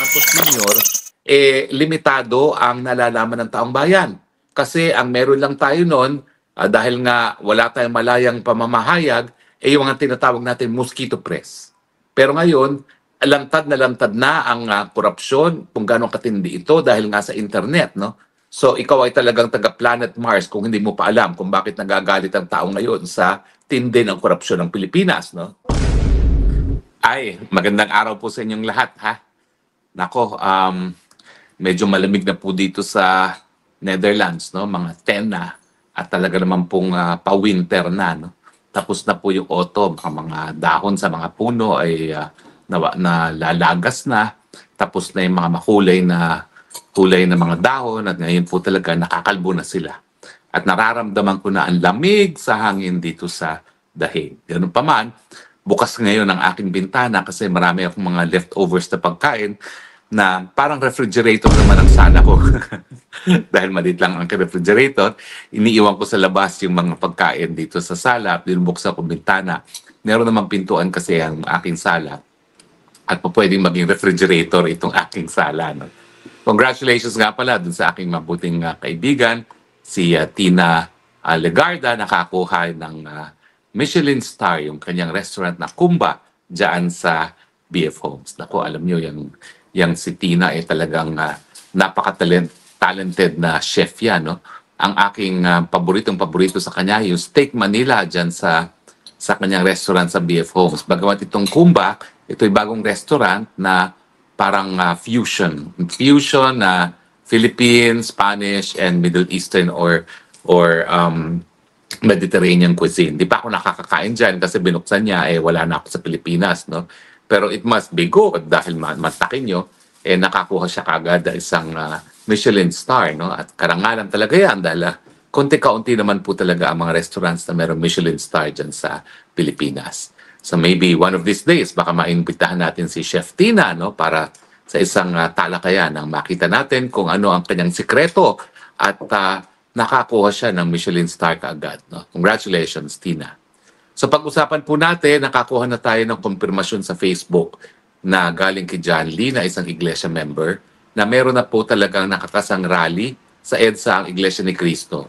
Marcos Jr., limitado ang nalalaman ng taong bayan. Kasi ang meron lang tayo noon, dahil nga wala tayong malayang pamamahayag, yung mga tinatawag natin mosquito press. Pero ngayon, lantad na ang korupsyon, kung gaano katindi ito dahil nga sa internet, no? So ikaw ay talagang taga-planet Mars kung hindi mo pa alam kung bakit nagagalit ang tao ngayon sa tindi ng korupsyon ng Pilipinas, no? Ay, magandang araw po sa inyong lahat, ha? Nako, medyo malamig na po dito sa Netherlands, no? Mga 10 na at talaga naman pong pa-winter na, no? Tapos na po yung autumn, ang mga dahon sa mga puno ay nalalagas na. Tapos na yung mga makulay na mga dahon at ngayon po talaga nakakalbo na sila. At nararamdaman ko na ang lamig sa hangin dito sa dahig. Ganun pa man, bukas ngayon ang aking bintana kasi marami akong mga leftovers na pagkain na parang refrigerator naman ang sala ko. Dahil maliit lang ang refrigerator, iniiwan ko sa labas yung mga pagkain dito sa sala, binubuksan ko bintana. Meron namang pintuan kasi ang aking sala at pwedeng maging refrigerator itong aking sala. No? Congratulations nga pala dun sa aking mabuting kaibigan, si Tina Legarda, nakakuha ng Michelin star yung kanyang restaurant na Kumba dyan sa BF Homes. Naku, alam nyo, yung si Tina ay talagang napaka-talented na chef yan. No? Ang aking paborito sa kanya, yung Steak Manila dyan sa kanyang restaurant sa BF Homes. Bagamat itong Kumba, ito'y bagong restaurant na parang fusion. Fusion na Philippine, Spanish, and Middle Eastern or Mediterranean cuisine. Di pa ako nakakakain dyan kasi binuksan niya, wala na ako sa Pilipinas, no? Pero it must be good dahil matakin nyo, nakakuha siya kagad isang Michelin star, no? At karangalan talaga yan dahil konti-kaunti naman po talaga ang mga restaurants na mayroong Michelin star dyan sa Pilipinas. So maybe one of these days, baka maimbitahan natin si Chef Tina, no? Para sa isang talakayan nang makita natin kung ano ang kanyang sikreto at nakakuha siya ng Michelin star kaagad. No? Congratulations, Tina. So pag-usapan po natin, nakakuha na tayo ng konfirmasyon sa Facebook na galing kay John Lee na isang iglesia member na meron na po talagang nakakasang rally sa EDSA ang Iglesia ni Cristo.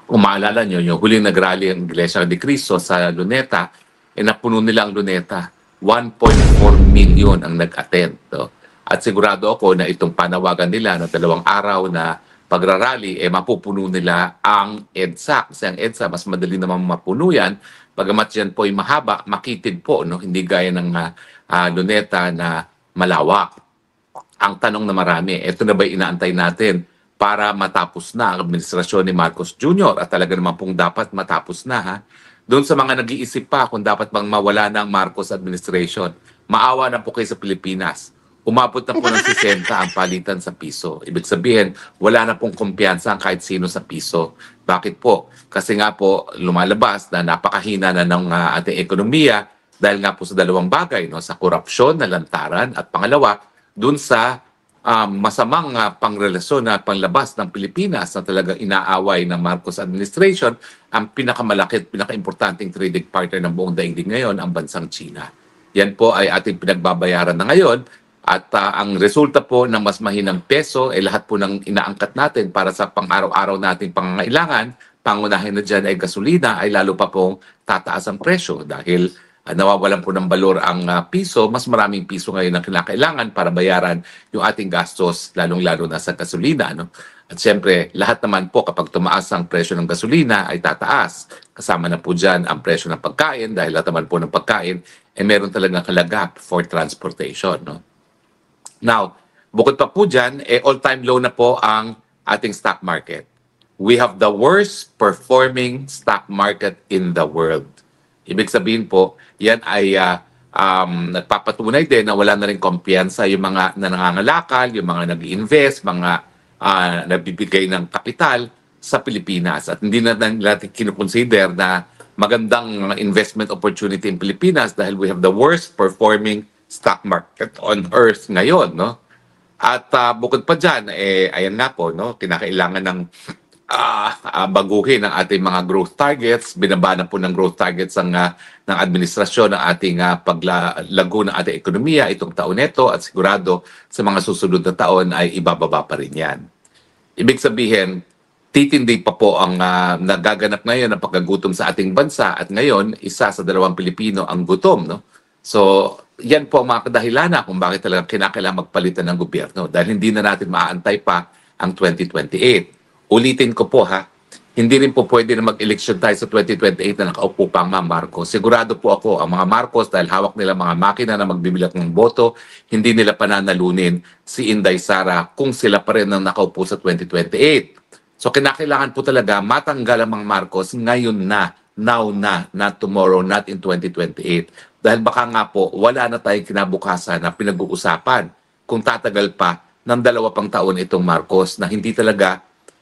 Kung maalala nyo, yung huling nag-rally ang Iglesia ni Cristo sa Luneta, napuno nila ang Luneta. 1.4 million ang nag-attend. No? At sigurado ako na itong panawagan nila na 2 araw na pagrarally, mapupuno nila ang EDSA. Kasi ang EDSA, mas madali naman mapuno yan. Bagamat yan po ay mahaba, makitid po, no? Hindi gaya ng Luneta na malawak. Ang tanong na marami, ito na ba inaantay natin para matapos na ang administrasyon ni Marcos Jr. At talaga naman pong dapat matapos na, ha? Doon sa mga nag-iisip pa kung dapat bang mawala na ang Marcos administration, maawa na po kayo sa Pilipinas. Umabot na po ng 60 ang palitan sa piso. Ibig sabihin, wala na pong kumpiyansa ang kahit sino sa piso. Bakit po? Kasi nga po, lumalabas na napakahina na ng ating ekonomiya dahil nga po sa 2 bagay, no? Sa korupsyon na lantaran at pangalawa, dun sa masamang pangrelasyon na panlabas ng Pilipinas na talagang inaaway ng Marcos administration, ang pinakamalaki at pinakaimportanteng trading partner ng buong daigdig ngayon, ang bansang China. Yan po ay ating pinagbabayaran na ngayon. At ang resulta po ng mas mahinang peso ay lahat po ng inaangkat natin para sa pang-araw-araw nating pangangailangan, pangunahin na dyan ay gasolina, ay lalo pa pong tataas ang presyo dahil nawawalan po ng balor ang piso, mas maraming piso ngayon ang kinakailangan para bayaran yung ating gastos, lalong-lalo na sa gasolina. No? At siyempre, lahat naman po kapag tumaas ang presyo ng gasolina ay tataas. Kasama na po dyan ang presyo ng pagkain dahil lahat naman po ng pagkain ay meron talagang kalagap for transportation. No? Now, bukod pa po dyan, all-time low na po ang ating stock market. We have the worst performing stock market in the world. Ibig sabihin po, yan ay nagpapatunay din na wala na rin kumpiyansa yung mga nangangalakal, yung mga nag-invest, mga nabibigay ng kapital sa Pilipinas. At hindi na natin kinukonsider na magandang investment opportunity in Pilipinas dahil we have the worst performing stock market on earth ngayon, no? At bukod pa dyan, ayan nga po, no? Kinakailangan ng baguhin ang ating mga growth targets. Binaba na po ng growth targets ng administrasyon ng ating paglago ng ating ekonomiya itong taon nito at sigurado sa mga susunod na taon ay ibababa pa rin yan. Ibig sabihin, titindi pa po ang nagaganap ngayon ng pagkagutom sa ating bansa at ngayon, isa sa 2 Pilipino ang gutom. No? So, yan po ang mga kadahilanan kung bakit talaga kinakailangan magpalitan ng gobyerno dahil hindi na natin maaantay pa ang 2028. Ulitin ko po hindi rin po pwede na mag-eleksyon tayo sa 2028 na nakaupo pa ang mga Marcos. Sigurado po ako, ang mga Marcos, dahil hawak nila mga makina na magbibilat ng boto, hindi nila pananalunin si Inday Sara kung sila pa rin ang nakaupo sa 2028. So kinakailangan po talaga matanggal ang mga Marcos ngayon na, now na, not tomorrow, not in 2028. Dahil baka nga po, wala na tayong kinabukasan na pinag-uusapan kung tatagal pa ng 2 pang taon itong Marcos na hindi talaga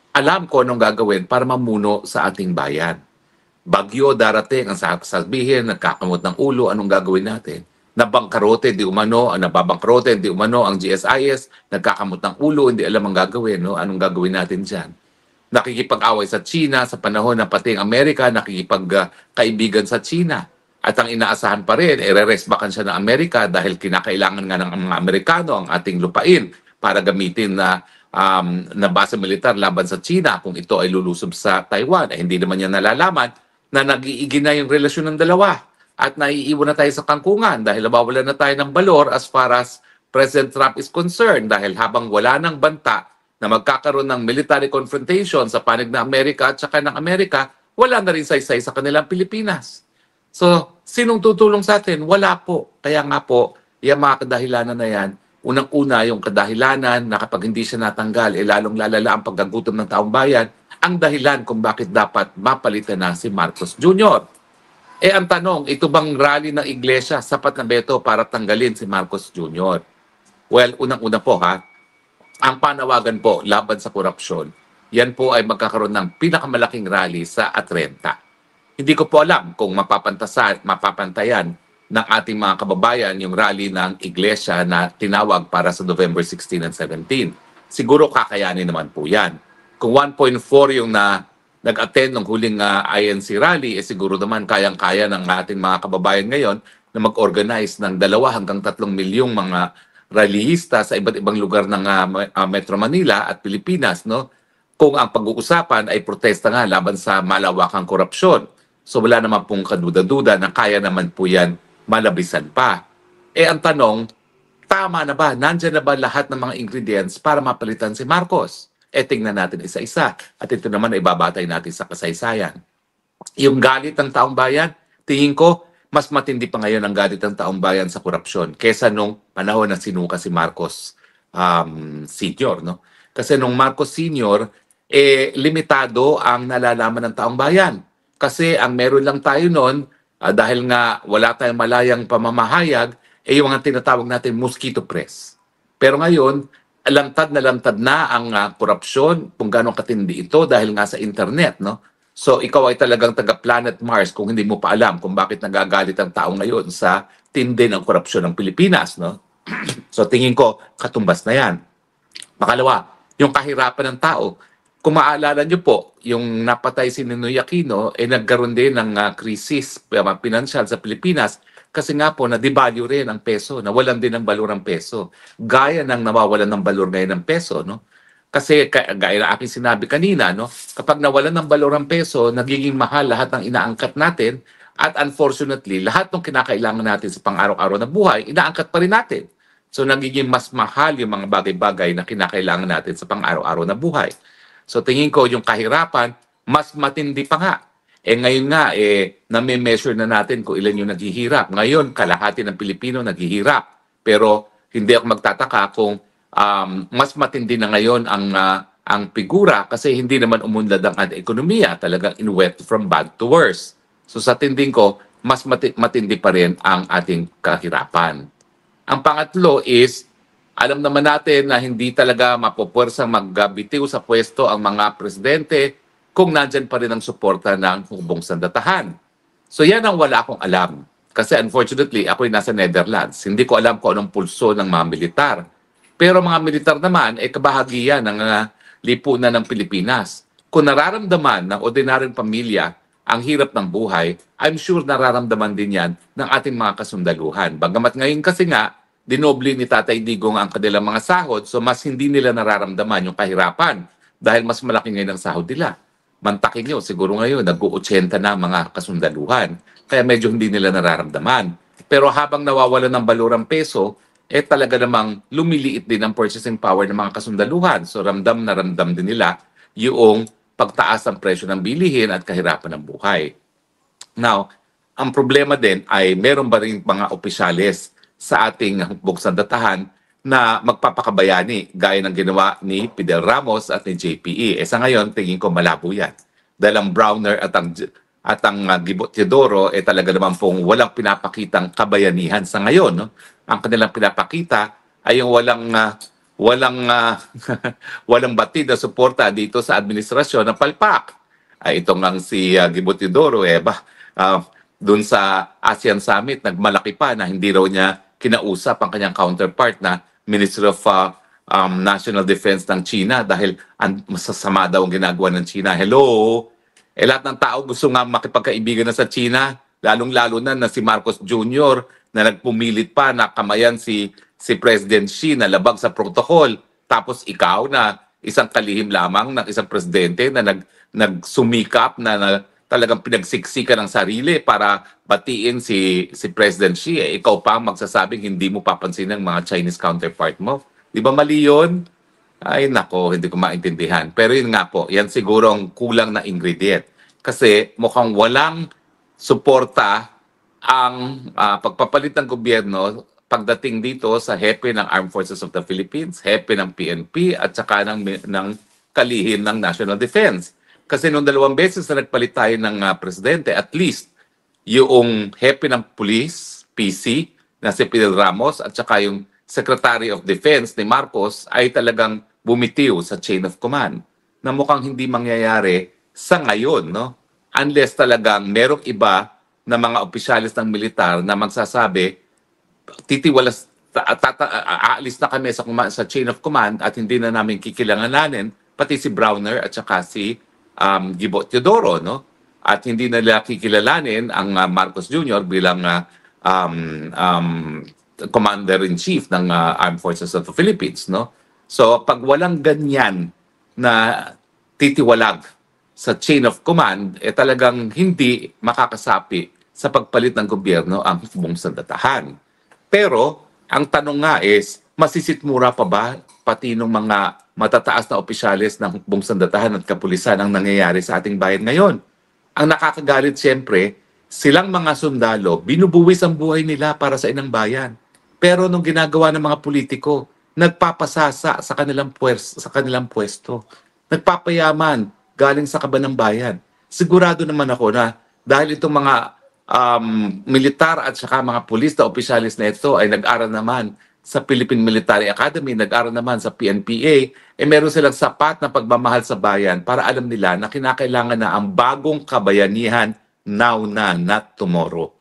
alam ko anong gagawin para mamuno sa ating bayan. Bagyo darating, ang sasabihin, nagkakamot ng ulo, anong gagawin natin? Nabangkarote, nababangkarote, di umano ang GSIS, nagkakamot ng ulo, hindi alam ang gagawin, no? Anong gagawin natin dyan? Nakikipag-away sa China sa panahon na pati ang Amerika nakikipagkaibigan sa China. At ang inaasahan pa rin, re-resbakan siya ng Amerika dahil kinakailangan nga ng mga Amerikano ang ating lupain para gamitin na base militar laban sa China kung ito ay lulusob sa Taiwan. Hindi naman niya nalalaman na nag-iigi na yung relasyon ng dalawa at naiiwan na tayo sa kangkungan dahil nabawalan na tayo ng balor as far as President Trump is concerned dahil habang wala ng banta na magkakaroon ng military confrontation sa panig ng Amerika at saka ng Amerika, wala na rin saysay sa kanilang Pilipinas. So, sinong tutulong sa atin? Wala po. Kaya nga po, yung mga kadahilanan na yan, unang-una yung kadahilanan na kapag hindi siya natanggal, lalong lalala ang pagkagutom ng taong bayan, ang dahilan kung bakit dapat mapalitan na si Marcos Jr. Ang tanong, ito bang rally ng iglesia sapat na beto para tanggalin si Marcos Jr.? Well, unang-una po ang panawagan po laban sa korupsyon, yan po ay magkakaroon ng pinakamalaking rally sa Atrenta. Hindi ko po alam kung mapapantayan ng ating mga kababayan yung rally ng iglesia na tinawag para sa November 16 and 17. Siguro kakayanin naman po yan. Kung 1.4 yung nag-attend ng huling INC rally, siguro naman kayang-kaya ng ating mga kababayan ngayon na mag-organize ng 2 hanggang 3 milyong mga rallyista sa iba't ibang lugar ng Metro Manila at Pilipinas, no? Kung ang pag-uusapan ay protesta nga laban sa malawakang korupsyon. So wala naman pong kaduda-duda na kaya naman po yan malabisan pa. Ang tanong, tama na ba? Nandyan na ba lahat ng mga ingredients para mapalitan si Marcos? Tingnan natin isa-isa. At ito naman ay babatay natin sa kasaysayan. Yung galit ng taong bayan, tingin ko, mas matindi pa ngayon ang galit ng taong bayan sa korupsyon kesa nung panahon na sinuka si Marcos Sr. No? Kasi nung Marcos Sr., limitado ang nalalaman ng taong bayan. Kasi ang meron lang tayo noon, dahil nga wala tayong malayang pamamahayag, yung mga tinatawag natin mosquito press. Pero ngayon, lantad na ang korupsyon, kung gano'ng katindi ito dahil nga sa internet, no? So ikaw ay talagang taga-planet Mars kung hindi mo pa alam kung bakit nagagalit ang tao ngayon sa tindi ng korupsyon ng Pilipinas, no? So tingin ko, katumbas na yan. Pangalawa, yung kahirapan ng tao. Kung maaalala nyo po, yung napatay si Ninoy Aquino, nagkaroon din ng krisis pinansyal sa Pilipinas kasi nga po na-devalue rin ang peso, nawalan din ng balor ang peso. Gaya ng nawawalan ng balor ngayon ng peso, no? Kasi gaya na aking sinabi kanina, no? Kapag nawalan ng balor ang peso, nagiging mahal lahat ng inaangkat natin at unfortunately, lahat ng kinakailangan natin sa pang-araw-araw na buhay, inaangkat pa rin natin. So nagiging mas mahal yung mga bagay-bagay na kinakailangan natin sa pang-araw-araw na buhay. So tingin ko yung kahirapan, mas matindi pa nga. Ngayon nga, nami-measure na natin kung ilan yung naghihirap. Ngayon, kalahati ng Pilipino naghihirap. Pero hindi ako magtataka kung mas matindi na ngayon ang figura kasi hindi naman umunlad ang ekonomiya. Talagang went from bad to worse. So sa tinding ko, mas matindi pa rin ang ating kahirapan. Ang pangatlo is, alam naman natin na hindi talaga mapupwersang magbitiw sa pwesto ang mga presidente kung nandyan pa rin ang suporta ng hukbong sandatahan. So yan ang wala akong alam. Kasi unfortunately, ako'y nasa Netherlands. Hindi ko alam kung anong pulso ng mga militar. Pero mga militar naman, kabahagian ng lipunan ng Pilipinas. kung nararamdaman ng ordinaryong pamilya ang hirap ng buhay, I'm sure nararamdaman din yan ng ating mga kasundaluhan. Bagamat ngayon kasi nga, dinoble ni Tatay Digong ang kanilang mga sahod, so mas hindi nila nararamdaman yung kahirapan dahil mas malaki ngayon ang sahod nila. Mantakin nyo, siguro ngayon, nag-80 na ang mga kasundaluhan, kaya medyo hindi nila nararamdaman. Pero habang nawawalan ng balurang peso, talaga namang lumiliit din ang purchasing power ng mga kasundaluhan. So ramdam na ramdam din nila yung pagtaas ng presyo ng bilihin at kahirapan ng buhay. Now, ang problema din ay meron ba rin mga opisyales sa ating hukbong sandatahan na magpapakabayani gaya ng ginawa ni Fidel Ramos at ni JPE. Sa ngayon, tingin ko malabo yan. Dahil ang Browner at ang Gibot Teodoro talaga naman pong walang pinapakitang kabayanihan sa ngayon. No? Ang kanilang pinapakita ay yung walang batid na suporta dito sa administrasyon ng palpak. Ito nga si Gibot Teodoro, doon sa ASEAN Summit, nagmalaki pa na hindi raw niya kinausap ang kanyang counterpart na Minister of National Defense ng China dahil masasama daw ang ginagawa ng China. Hello? Lahat ng tao gusto nga makipagkaibigan na sa China, lalong-lalo na si Marcos Jr. na nagpumilit pa na kamayan si President Xi na labag sa protocol. Tapos ikaw na isang kalihim lamang ng isang presidente na nagsumikap na talagang pinagsiksikan ng sarili para batiin si President Xi. Ikaw pa magsasabing hindi mo papansin ng mga Chinese counterpart mo. Di ba mali yun? Ay nako, hindi ko maintindihan. Pero yun nga po, yan siguro ang kulang na ingredient. Kasi mukhang walang suporta ang pagpapalit ng gobyerno pagdating dito sa hepe ng Armed Forces of the Philippines, hepe ng PNP at saka ng kalihim ng National Defense. Kasi nung 2 beses na nagpalit tayo ng presidente, at least yung hepe ng police, PC, na si Fidel Ramos, at saka yung Secretary of Defense ni Marcos ay talagang bumitiw sa chain of command na mukhang hindi mangyayari sa ngayon, no? Unless talagang merong iba na mga opisyalis ng militar na magsasabi, aalis na kami sa chain of command at hindi na namin kikilanganin, pati si Browner at saka si Gibot Teodoro, no? At hindi nila kikilalanin ang Marcos Jr. bilang Commander-in-Chief ng Armed Forces of the Philippines, no? So, pag walang ganyan na titiwalag sa chain of command, talagang hindi makakasapi sa pagpalit ng gobyerno ang hukbong sandatahan. Pero, ang tanong nga is, masisitmura pa ba pati ng mga matataas na opisyalis ng hukbong sandatahan at kapulisan ang nangyayari sa ating bayan ngayon? Ang nakakagalit siyempre, silang mga sundalo, binubuwis ang buhay nila para sa inang bayan. Pero nung ginagawa ng mga politiko, nagpapasasa sa kanilang pwesto. Nagpapayaman galing sa kaban ng bayan. Sigurado naman ako na dahil itong mga militar at saka mga pulis na opisyalis na ito ay nag-aral naman sa Philippine Military Academy, nag-aral naman sa PNPA, meron silang sapat na pagmamahal sa bayan para alam nila na kinakailangan na ang bagong kabayanihan now na, not tomorrow.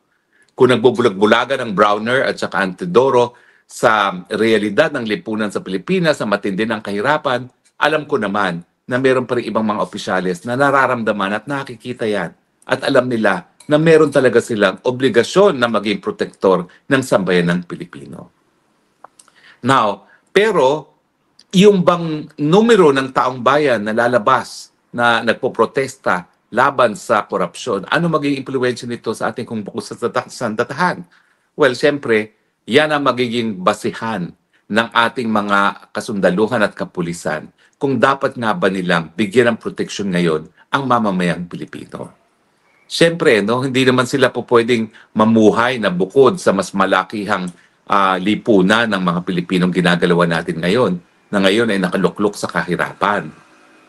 Kung nagbubulag-bulagan ng Browner at saka Teodoro sa realidad ng lipunan sa Pilipinas, sa matindi ng kahirapan, alam ko naman na meron pa rin ibang mga opisyalis na nararamdaman at nakikita yan. At alam nila na meron talaga silang obligasyon na maging protektor ng sambayan ng Pilipino. Now, pero yung bang numero ng taong bayan na lalabas na nagpoprotesta laban sa korupsyon, ano magiging impluwensya nito sa ating hukbong sandatahan? Well, siyempre, yan ang magiging basihan ng ating mga kasundaluhan at kapulisan kung dapat nga ba nilang bigyan ng proteksyon ngayon ang mamamayang Pilipino. Siyempre, no, hindi naman sila po pwedeng mamuhay na bukod sa mas malakihang lipunan ng mga Pilipinong ginagalawa natin ngayon, na ngayon ay nakaluklok sa kahirapan.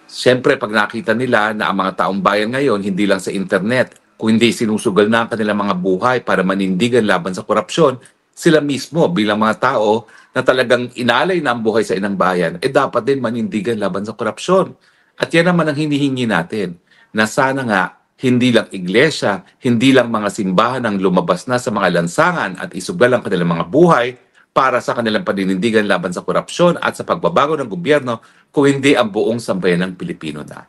Siyempre, pag nakita nila na ang mga taong bayan ngayon, hindi lang sa internet, kung hindi sinusugal na ang kanilang mga buhay para manindigan laban sa korupsyon, sila mismo bilang mga tao na talagang inalay na ang buhay sa inang bayan, dapat din manindigan laban sa korupsyon. At yan naman ang hinihingi natin, na sana nga, hindi lang iglesia, hindi lang mga simbahan ang lumabas na sa mga lansangan at isugal ang kanilang mga buhay para sa kanilang paninindigan laban sa korupsyon at sa pagbabago ng gobyerno, kung hindi ang buong sambayan ng Pilipino na.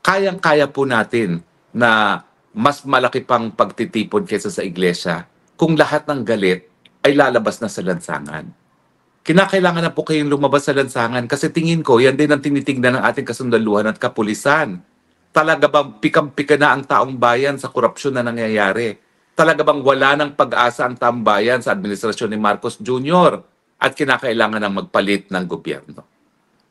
kayang-kaya po natin na mas malaki pang pagtitipon kaysa sa iglesia kung lahat ng galit ay lalabas na sa lansangan. Kinakailangan na po kayong lumabas sa lansangan kasi tingin ko, yan din ang tinitingnan ng ating kasundaluhan at kapulisan. Talaga bang pikam-pika na ang taong bayan sa korupsyon na nangyayari? Talaga bang wala ng pag-asa ang taong bayan sa administrasyon ni Marcos Jr. at kinakailangan ng magpalit ng gobyerno?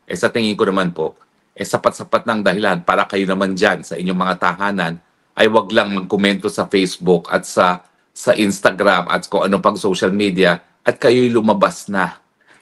Sa tingin ko naman po, sapat-sapat ng dahilan para kayo naman dyan sa inyong mga tahanan ay wag lang magkomento sa Facebook at sa Instagram at kung ano pang social media at kayo'y lumabas na.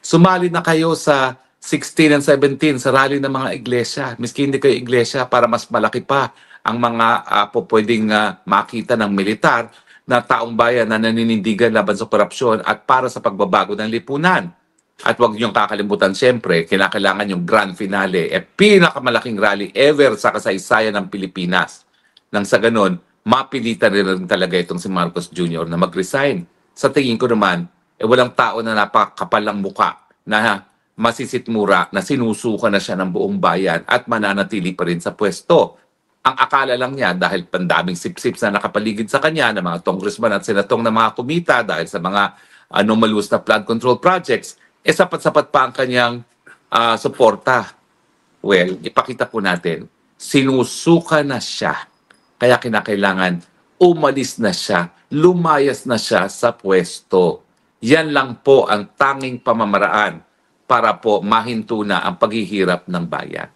Sumali na kayo sa 16 and 17 sa rally ng mga iglesia. Miski hindi kayo iglesia para mas malaki pa ang mga pwedeng makita ng militar na taong bayan na naninindigan laban sa korupsyon at para sa pagbabago ng lipunan. At huwag niyong kakalimutan, siyempre, kinakailangan yung grand finale, pinakamalaking rally ever sa kasaysayan ng Pilipinas. Nang sa ganun, mapilitan rin talaga itong si Marcos Jr. na mag-resign. Sa tingin ko naman, walang tao na napakakapal ng muka na masisitmura na sinusuka na siya ng buong bayan at mananatili pa rin sa pwesto. Ang akala lang niya dahil pandaming sip-sips na nakapaligid sa kanya ng mga congressman at senatong na mga kumita dahil sa mga anomalous na flood control projects, sapat-sapat pa ang kanyang suporta. Well, ipakita po natin, sinusuka na siya. Kaya kinakailangan umalis na siya, lumayas na siya sa pwesto. Yan lang po ang tanging pamamaraan para po mahinto na ang paghihirap ng bayan.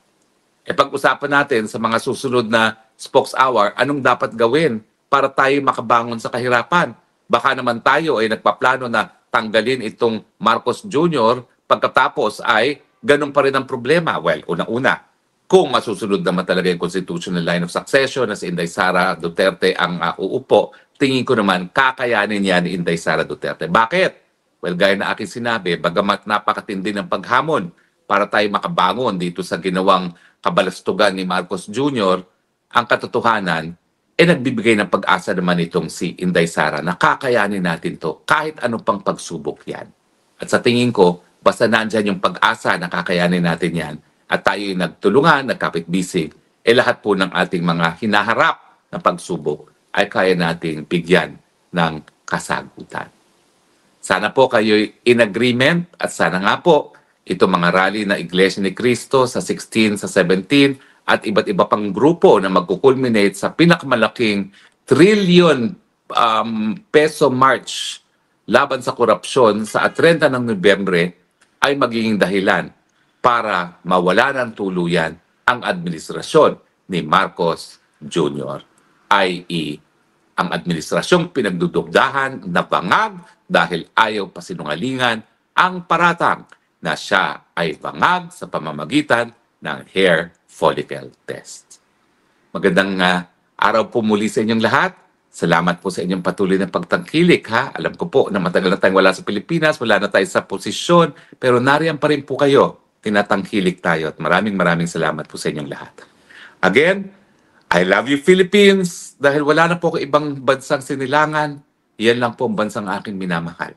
Pag-usapan natin sa mga susunod na Spokes Hour, anong dapat gawin para tayo makabangon sa kahirapan? Baka naman tayo ay nagpaplano na tanggalin itong Marcos Jr. pagkatapos ay ganun pa rin ang problema. Well, unang-una, kung masusunod naman talaga yung constitutional line of succession na si Inday Sara Duterte ang uupo, tingin ko naman kakayanin yan ni Inday Sara Duterte. Bakit? Well, gaya na aking sinabi, bagamat napakatindi ng paghamon para tayo makabangon dito sa ginawang kabalastugan ni Marcos Jr., ang katotohanan, nagbibigay ng pag-asa naman itong si Inday Sara na kakayanin natin to kahit ano pang pagsubok yan. At sa tingin ko, basta nandyan yung pag-asa na kakayanin natin yan at tayo'y nagtulungan, nagkapit-bisig, lahat po ng ating mga hinaharap na pagsubok ay kaya nating bigyan ng kasagutan. Sana po kayo'y in agreement at sana nga po itong mga rally na Iglesia ni Cristo sa 16, sa 17 at iba't iba pang grupo na magkukulminate sa pinakamalaking trillion peso march laban sa korupsyon sa 30 ng Nobyembre ay magiging dahilan para mawala ng tuluyan ang administrasyon ni Marcos Jr. i.e. ang administrasyong pinagdudugdahan na bangag dahil ayaw pasinungalingan ang paratang na siya ay bangag sa pamamagitan ng hair follicle test. Magandang araw po muli sa inyong lahat. Salamat po sa inyong patuloy na pagtangkilik. Alam ko po na matagal na tayong wala sa Pilipinas, wala na tayo sa posisyon, pero nariyan pa rin po kayo. Tinatangkilik tayo at maraming salamat po sa inyong lahat. Again, I love you Philippines dahil wala na po ko ibang bansang sinilangan. Yan lang po ang bansang aking minamahal.